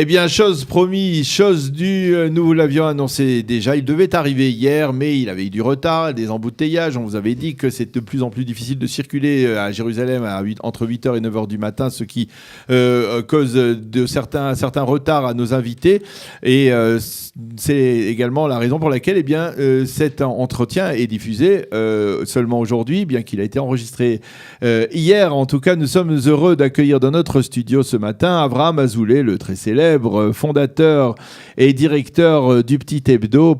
Eh bien, chose promise, chose due, nous vous l'avions annoncé déjà. Il devait arriver hier, mais il avait eu du retard, des embouteillages. On vous avait dit que c'est de plus en plus difficile de circuler à Jérusalem entre 8h et 9h du matin, ce qui cause de certains retards à nos invités. Et c'est également la raison pour laquelle cet entretien est diffusé seulement aujourd'hui, bien qu'il a été enregistré hier. En tout cas, nous sommes heureux d'accueillir dans notre studio ce matin Avraham Azoulay, le très célèbre fondateur et directeur du Petit Hebdo,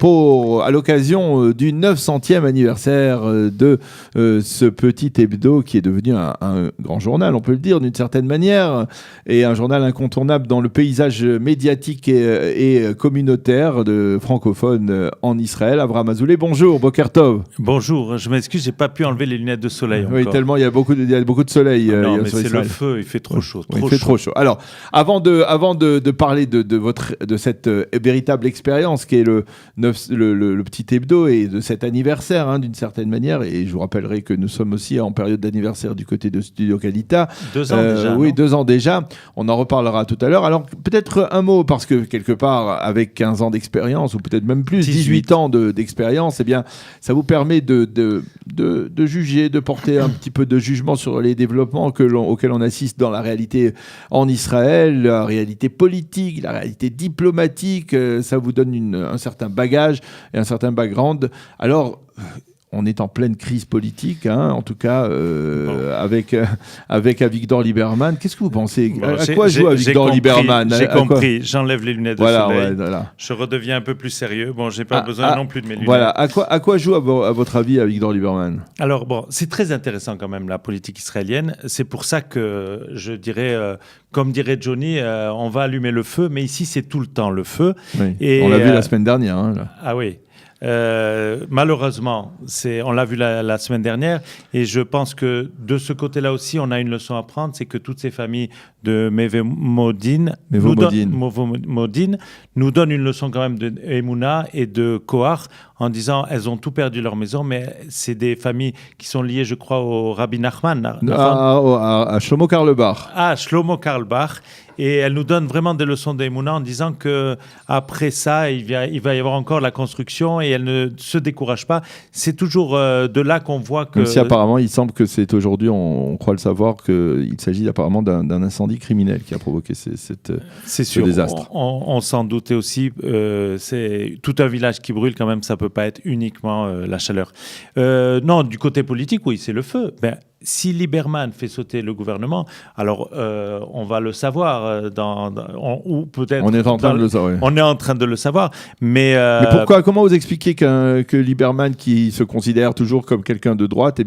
à l'occasion du 900e anniversaire de ce Petit Hebdo qui est devenu un grand journal, on peut le dire d'une certaine manière, et un journal incontournable dans le paysage médiatique et communautaire de francophones en Israël. Avraham Azoulay, bonjour, Boker Tov. Bonjour, je m'excuse, j'ai pas pu enlever les lunettes de soleil encore. Oui, tellement il y a beaucoup de soleil. Non, mais c'est Israël. Le feu, il fait trop chaud. Il fait trop chaud. Alors, avant de parler de cette véritable expérience qui est le Petit Hebdo et de cet anniversaire, d'une certaine manière, et je vous rappellerai que nous sommes aussi en période d'anniversaire du côté de Studio Kalita. 2 ans déjà. Oui, 2 ans déjà. On en reparlera tout à l'heure. Alors, peut-être un mot, parce que quelque part, avec 15 ans d'expérience, ou peut-être même plus, 18 ans d'expérience, eh bien, ça vous permet de juger, de porter un petit peu de jugement sur les développements auxquels on assiste dans la réalité en Israël, la réalité politique, la réalité diplomatique. Ça vous donne un certain bagage et un certain background. Alors, on est en pleine crise politique, en tout cas avec Avigdor Lieberman. Qu'est-ce que vous pensez ? À quoi joue Avigdor Lieberman ? J'ai compris, j'enlève les lunettes de soleil. Voilà. Je redeviens un peu plus sérieux. Bon, j'ai pas besoin non plus de mes lunettes. Voilà. À quoi joue, à votre avis, Avigdor Lieberman ? Alors, c'est très intéressant quand même, la politique israélienne. C'est pour ça que je dirais, comme dirait Johnny, on va allumer le feu, mais ici, c'est tout le temps le feu. Oui. Et, on l'a vu la semaine dernière. Là. Ah oui. Malheureusement, on l'a vu la semaine dernière, et je pense que de ce côté-là aussi, on a une leçon à prendre, c'est que toutes ces familles de Mévo-Modine nous donnent une leçon quand même de Emouna et de Kohar, en disant elles ont tout perdu leur maison, mais c'est des familles qui sont liées, je crois, au Rabbi Nachman. À Shlomo Carlebach. Ah, Shlomo Carlebach. Et elle nous donne vraiment des leçons d'Emouna en disant qu'après ça, il va y avoir encore la construction, et elle ne se décourage pas. C'est toujours de là qu'on voit que... Même si apparemment, il semble que c'est aujourd'hui, on croit le savoir, qu'il s'agit apparemment d'un incendie criminel qui a provoqué ce désastre. On s'en doutait aussi. C'est tout un village qui brûle quand même, ça ne peut pas être uniquement la chaleur. Non, du côté politique, oui, c'est le feu. Si Lieberman fait sauter le gouvernement, alors on va le savoir, ou peut-être... On est en train de le savoir. On est en train de le savoir, mais pourquoi ? Comment vous expliquez que Lieberman, qui se considère toujours comme quelqu'un de droite,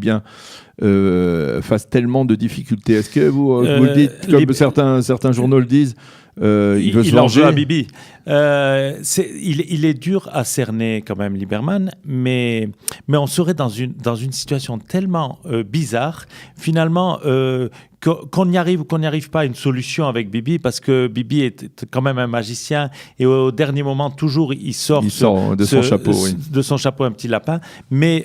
fasse tellement de difficultés ? Est-ce que vous le dites, comme certains journaux le disent, il veut se venger à Bibi. Il est dur à cerner quand même, Lieberman, mais on serait dans une situation tellement bizarre, finalement, qu'on n'y arrive ou qu'on n'y arrive pas à une solution avec Bibi, parce que Bibi est quand même un magicien, et au dernier moment, toujours, il sort de son chapeau, oui. De son chapeau, un petit lapin. Mais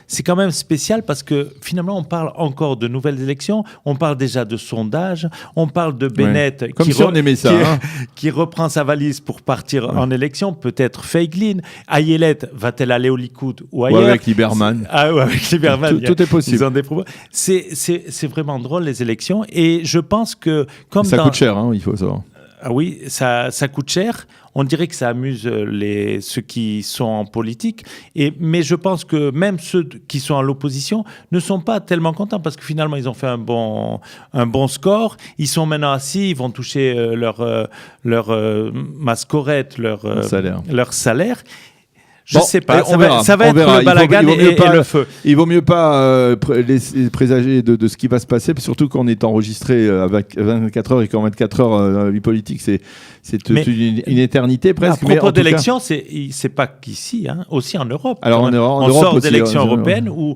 c'est quand même spécial, parce que finalement, on parle encore de nouvelles élections, on parle déjà de sondages, on parle de Bennett, qui reprend sa valise pour partir en élection, peut-être Feiglin. Ayelet va-t-elle aller au Likoud ou ailleurs ? Ou avec Lieberman. Avec Lieberman. Tout est possible. Ils ont des propos. C'est vraiment drôle, les élections, et je pense que ça coûte cher, il faut savoir. Ah oui, ça coûte cher. On dirait que ça amuse ceux qui sont en politique, mais je pense que même ceux qui sont à l'opposition ne sont pas tellement contents, parce que finalement ils ont fait un bon score. Ils sont maintenant assis, ils vont toucher leur mascorette, leur salaire. Je ne sais pas, ça va être le balagan et le feu. Il vaut mieux pas présager de ce qui va se passer, surtout qu'on est enregistré avec 24 heures, et qu'en 24 heures, dans la vie politique, c'est une éternité presque. À propos d'élections, c'est pas qu'ici, aussi en Europe. Alors en Europe sort d'élections européennes où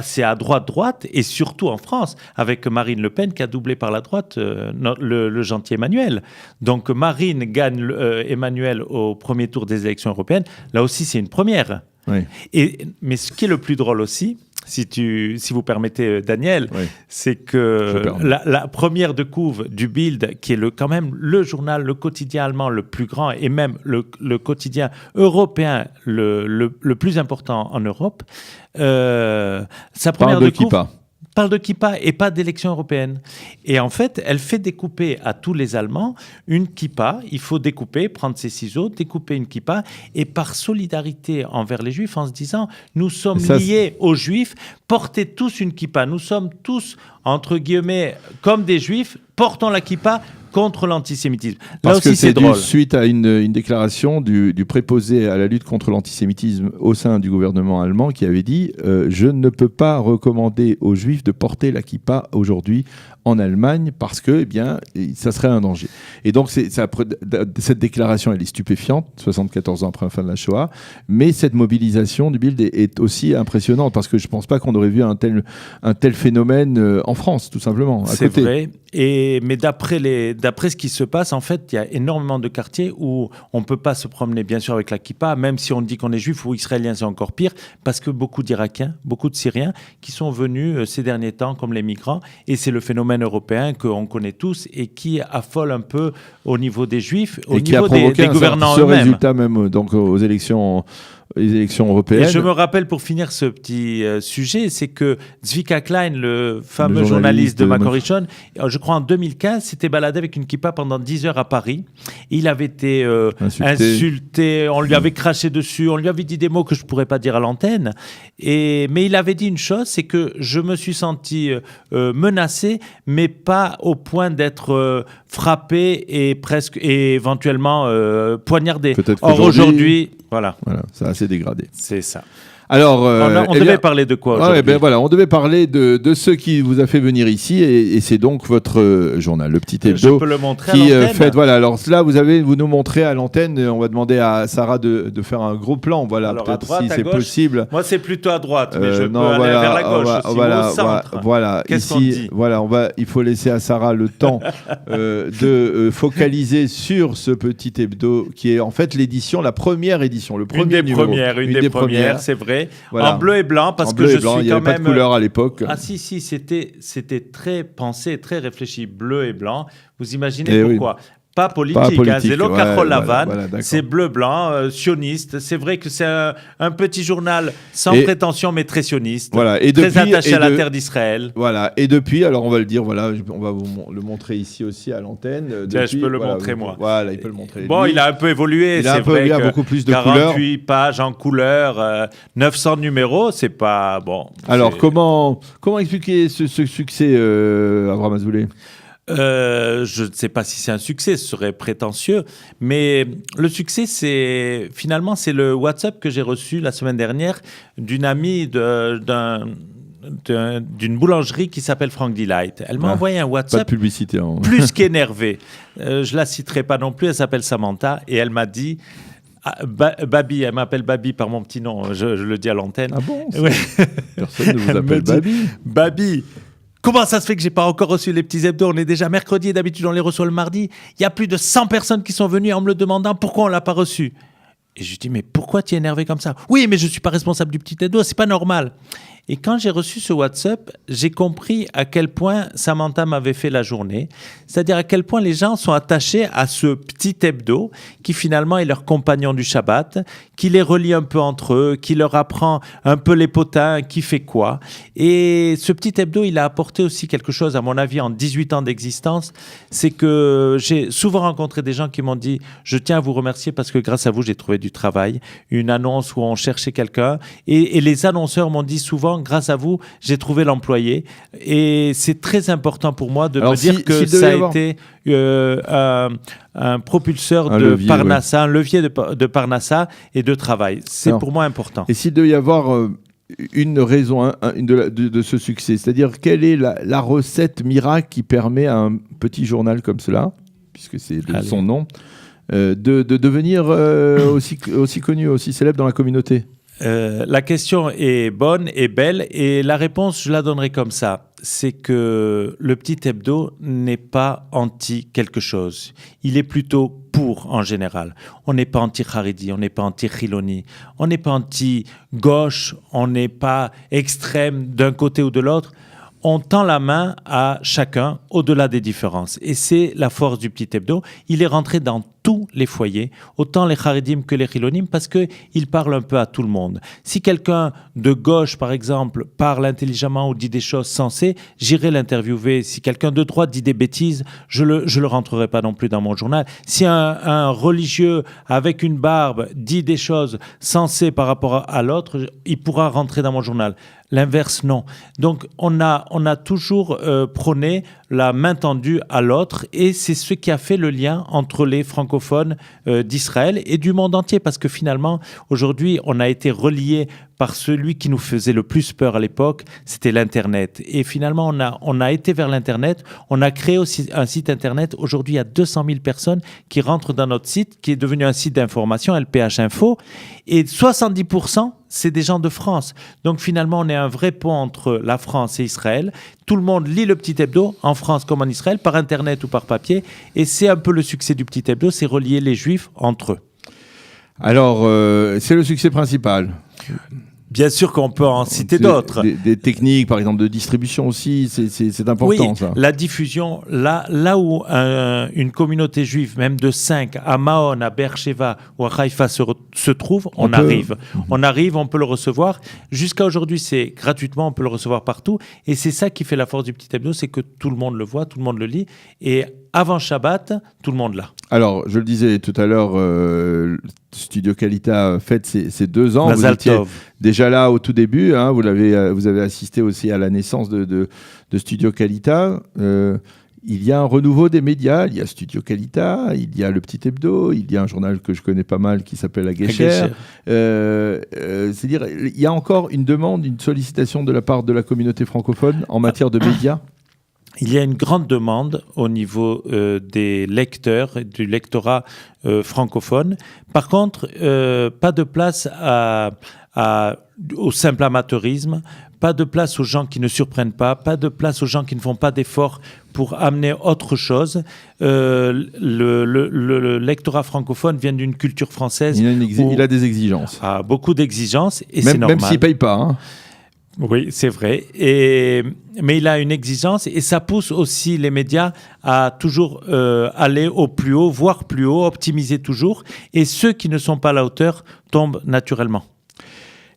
c'est à droite, et surtout en France, avec Marine Le Pen qui a doublé par la droite le gentil Emmanuel. Donc Marine gagne Emmanuel au premier tour des élections européennes. Là aussi, c'est une première. Oui. Mais ce qui est le plus drôle aussi, si vous permettez, Daniel, Oui. c'est que la première de couve du Bild, qui est quand même le journal, le quotidien allemand le plus grand et même le quotidien européen le plus important en Europe, sa première de couve parle de kippa et pas d'élection européenne. Et en fait, elle fait découper à tous les Allemands une kippa. Il faut découper, prendre ses ciseaux, découper une kippa. Et par solidarité envers les Juifs, en se disant, nous sommes liés aux Juifs, portez tous une kippa. Nous sommes tous, entre guillemets, comme des Juifs, portons la kippa contre l'antisémitisme. Parce là aussi, que c'est drôle. Suite à une déclaration du préposé à la lutte contre l'antisémitisme au sein du gouvernement allemand qui avait dit je ne peux pas recommander aux Juifs de porter la kippa aujourd'hui en Allemagne parce que, eh bien, ça serait un danger. Et donc, cette déclaration, elle est stupéfiante, 74 ans après la fin de la Shoah, mais cette mobilisation du Bild est aussi impressionnante parce que je ne pense pas qu'on aurait vu un tel phénomène en France, tout simplement. C'est vrai. Mais d'après ce qui se passe, en fait, il y a énormément de quartiers où on ne peut pas se promener, bien sûr, avec la kippa, même si on dit qu'on est juif ou israélien, c'est encore pire, parce que beaucoup d'Irakiens, beaucoup de Syriens qui sont venus ces derniers temps comme les migrants, et c'est le phénomène européen qu'on connaît tous et qui affole un peu au niveau des juifs, au niveau des gouvernants eux-mêmes. Ce résultat même donc, aux élections européennes. Et je me rappelle, pour finir ce petit sujet, c'est que Zvika Klein, le fameux journaliste de Macorichon, je crois en 2015, s'était baladé avec une kippa pendant 10 heures à Paris. Il avait été insulté, on lui avait craché dessus, on lui avait dit des mots que je ne pourrais pas dire à l'antenne. Mais il avait dit une chose, c'est que je me suis senti menacé, mais pas au point d'être frappé et éventuellement poignardé. Or aujourd'hui, voilà, ça a assez dégradé. C'est ça. Alors, on devait parler de quoi aujourd'hui ? On devait parler de ce qui vous a fait venir ici, et c'est donc votre journal, le Petit Hebdo. Je peux le montrer à l'antenne. Alors là, vous nous montrez à l'antenne. On va demander à Sarah de faire un gros plan. Voilà, alors, peut-être si c'est possible. Moi, c'est plutôt à droite, mais je peux aller vers la gauche aussi, au centre. Voilà. Qu'est-ce qu'on dit ? Voilà, il faut laisser à Sarah le temps de focaliser sur ce Petit Hebdo, qui est en fait la première édition, le premier numéro. Une des premières, c'est vrai. Voilà. En bleu et blanc, parce que je suis quand même... Il n'y avait pas de couleur à l'époque. Ah si, c'était très pensé, très réfléchi, bleu et blanc. Vous imaginez pourquoi ? Pas politique, Zélo Carole Lavanne, c'est bleu-blanc, sioniste. C'est vrai que c'est un petit journal sans prétention, mais très sioniste, très attaché à la terre d'Israël. Voilà, et depuis, alors on va le dire, on va vous le montrer ici aussi à l'antenne. Tiens, je peux le montrer, moi. Voilà, il peut le montrer. Bon, il a un peu évolué, c'est vrai que beaucoup plus de 48 pages en couleur, 900 numéros, c'est pas... bon. Alors, comment expliquer ce succès, Abraham Azoulay ? Je ne sais pas si c'est un succès, ce serait prétentieux, mais le succès, c'est le WhatsApp que j'ai reçu la semaine dernière d'une amie d'une boulangerie qui s'appelle Frank Delight. Elle m'a envoyé un WhatsApp, pas de publicité, plus qu'énervé. Je la citerai pas non plus, elle s'appelle Samantha, et elle m'a dit... Babi, elle m'appelle Babi par mon petit nom, je le dis à l'antenne. Ah bon ? Personne ne vous appelle Babi ? Babi, comment ça se fait que j'ai pas encore reçu les petits hebdos ? On est déjà mercredi et d'habitude on les reçoit le mardi. Il y a plus de 100 personnes qui sont venues en me le demandant pourquoi on l'a pas reçu. Et je lui dis, mais pourquoi tu es énervé comme ça ? Oui, mais je suis pas responsable du petit hebdo, c'est pas normal. Et quand j'ai reçu ce WhatsApp, j'ai compris à quel point Samantha m'avait fait la journée. C'est-à-dire à quel point les gens sont attachés à ce petit hebdo qui finalement est leur compagnon du Shabbat, qui les relie un peu entre eux, qui leur apprend un peu les potins, qui fait quoi. Et ce petit hebdo, il a apporté aussi quelque chose, à mon avis, en 18 ans d'existence. C'est que j'ai souvent rencontré des gens qui m'ont dit « Je tiens à vous remercier parce que grâce à vous, j'ai trouvé du travail. » Une annonce où on cherchait quelqu'un. Et les annonceurs m'ont dit souvent « Grâce à vous, j'ai trouvé l'employé. » Et c'est très important pour moi de me dire que ça a été un propulseur de Parnassa, un levier de Parnassa et de travail. C'est pour moi important. Et s'il devait y avoir une raison de ce succès, c'est-à-dire quelle est la recette miracle qui permet à un petit journal comme cela, puisque c'est son nom, de devenir aussi connu, aussi célèbre dans la communauté ? La question est bonne et belle et la réponse, je la donnerai comme ça. C'est que le petit hebdo n'est pas anti quelque chose. Il est plutôt pour en général. On n'est pas anti-Haridi, on n'est pas anti-Khiloni, on n'est pas anti-gauche, on n'est pas extrême d'un côté ou de l'autre. On tend la main à chacun au-delà des différences. Et c'est la force du petit hebdo. Il est rentré dans tous les foyers, autant les Haridim que les Chilonim, parce qu'il parle un peu à tout le monde. Si quelqu'un de gauche, par exemple, parle intelligemment ou dit des choses sensées, j'irai l'interviewer. Si quelqu'un de droite dit des bêtises, je le rentrerai pas non plus dans mon journal. Si un religieux avec une barbe dit des choses sensées par rapport à l'autre, il pourra rentrer dans mon journal. L'inverse, non. Donc, on a toujours prôné la main tendue à l'autre et c'est ce qui a fait le lien entre les francophones d'Israël et du monde entier parce que finalement, aujourd'hui, on a été reliés par celui qui nous faisait le plus peur à l'époque, c'était l'Internet. Et finalement, on a été vers l'Internet, on a créé aussi un site Internet. Aujourd'hui, il y a 200 000 personnes qui rentrent dans notre site, qui est devenu un site d'information, LPH Info, et 70%, c'est des gens de France. Donc finalement, on est un vrai pont entre la France et Israël. Tout le monde lit le petit hebdo, en France comme en Israël, par Internet ou par papier. Et c'est un peu le succès du petit hebdo, c'est relier les Juifs entre eux. Alors, c'est le succès principal. Bien sûr qu'on peut en citer d'autres. Des techniques, par exemple, de distribution aussi, c'est important, oui, ça. La diffusion, là où une communauté juive, même de 5, à Mahon, à Beersheva ou à Haïfa se trouve, on arrive. On arrive, on peut le recevoir. Jusqu'à aujourd'hui, c'est gratuitement, on peut le recevoir partout. Et c'est ça qui fait la force du petit hebdo, c'est que tout le monde le voit, tout le monde le lit. Et avant Shabbat, tout le monde l'a. Alors, je le disais tout à l'heure, Studio Kalita fête ses 2 ans. Mazal vous étiez Tov. déjà là au tout début. Hein, vous avez assisté aussi à la naissance de Studio Kalita. Il y a un renouveau des médias. Il y a Studio Kalita, il y a le Petit Hebdo, il y a un journal que je connais pas mal qui s'appelle La Guéchère. C'est-à-dire, il y a encore une demande, une sollicitation de la part de la communauté francophone en matière de médias. Il y a une grande demande au niveau des lecteurs, du lectorat francophone. Par contre, pas de place au simple amateurisme, pas de place aux gens qui ne surprennent pas de place aux gens qui ne font pas d'efforts pour amener autre chose. Le lectorat francophone vient d'une culture française. Il a des exigences. Beaucoup d'exigences et c'est normal. Même s'il ne paye pas. Hein. Oui, c'est vrai. Mais il a une exigence et ça pousse aussi les médias à toujours aller au plus haut, voire plus haut, optimiser toujours. Et ceux qui ne sont pas à la hauteur tombent naturellement.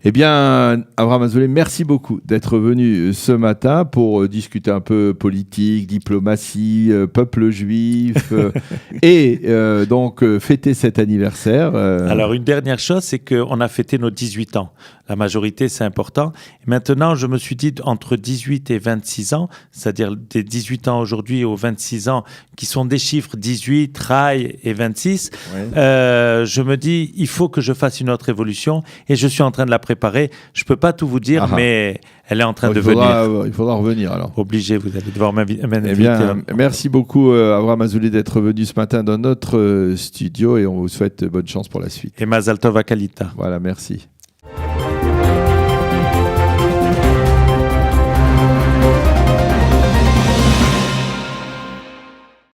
Eh bien, Avraham Azoulay, merci beaucoup d'être venu ce matin pour discuter un peu politique, diplomatie, peuple juif et donc fêter cet anniversaire. Alors, une dernière chose, c'est qu'on a fêté nos 18 ans. La majorité, c'est important. Et maintenant, je me suis dit, entre 18 et 26 ans, c'est-à-dire des 18 ans aujourd'hui aux 26 ans, qui sont des chiffres 18, Rail et 26, je me dis, il faut que je fasse une autre évolution et je suis en train de la préparer. Je ne peux pas tout vous dire, mais elle est en train de venir. Il faudra revenir alors. Obligé, vous allez devoir m'inviter. Eh bien, merci beaucoup Avraham Azoulay d'être venu ce matin dans notre studio et on vous souhaite bonne chance pour la suite. Et Mazal Tov à Kalita. Voilà, merci.